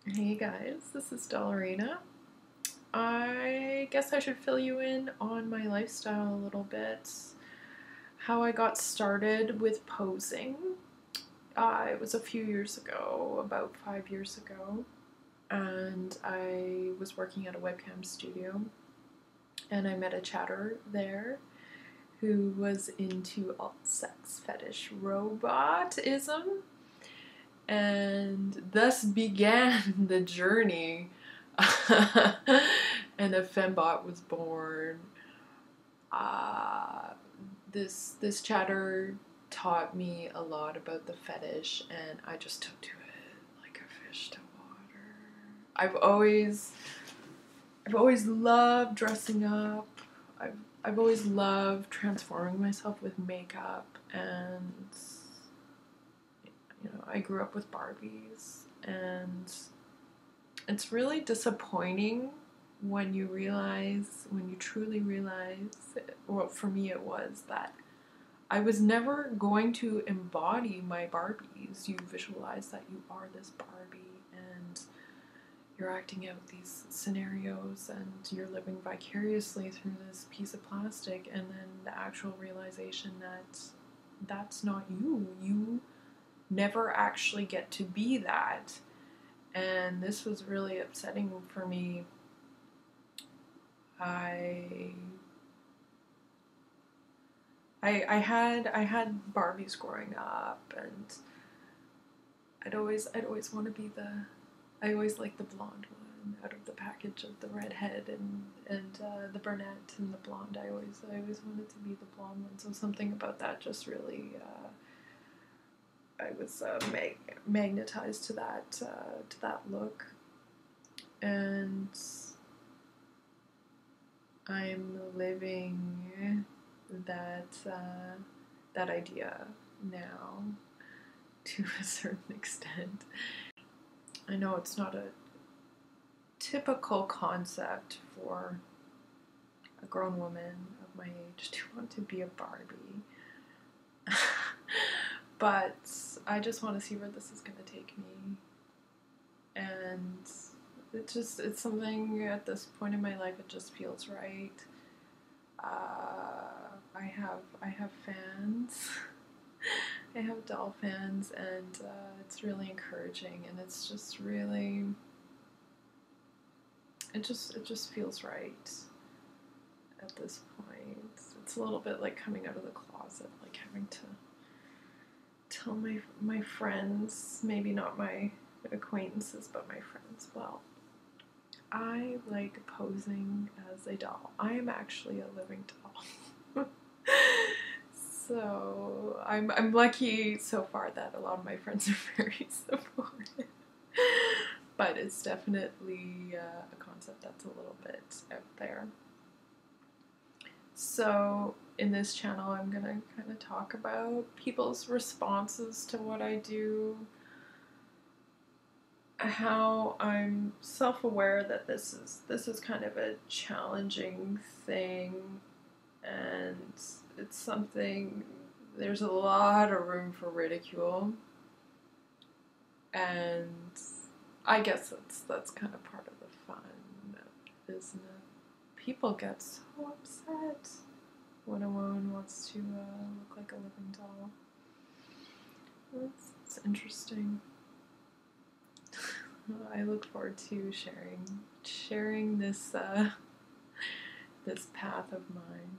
Hey guys, this is Dollerina. I guess I should fill you in on my lifestyle a little bit. How I got started with posing. It was a few years ago, about 5 years ago, and I was working at a webcam studio, and I met a chatter there who was into alt sex fetish robotism, and thus began the journey. And a fembot was born. Uh, this chatter taught me a lot about the fetish, and I just took to it like a fish to water. I've always loved dressing up. I've always loved transforming myself with makeup, and I grew up with Barbies, and it's really disappointing when you truly realize, well, for me it was that I was never going to embody my Barbies. You visualize that you are this Barbie and you're acting out these scenarios and you're living vicariously through this piece of plastic, and then the actual realization that that's not you. You never actually get to be that. And this was really upsetting for me. I I had Barbies growing up, and I'd always want to be I always liked the blonde one out of the package of the redhead and the brunette and the blonde. I always wanted to be the blonde one. So something about that just really I was magnetized to that look, and I'm living that idea now to a certain extent. I know it's not a typical concept for a grown woman of my age to want to be a Barbie, but I just want to see where this is going to take me, and it's something at this point in my life. It just feels right. I have fans. I have doll fans, and it's really encouraging, and it's just really, it just feels right at this point. It's a little bit like coming out of the closet, like having to tell my friends, maybe not my acquaintances, but my friends, well, I like posing as a doll. I am actually a living doll. So I'm lucky so far that a lot of my friends are very supportive. But it's definitely a concept that's a little bit out there. So in this channel, I'm gonna kind of talk about people's responses to what I do, how I'm self-aware that this is kind of a challenging thing, and it's something, there's a lot of room for ridicule, and I guess that's kind of part of the fun, isn't it? People get so upset when a woman wants to look like a living doll. It's interesting. I look forward to sharing this this path of mine.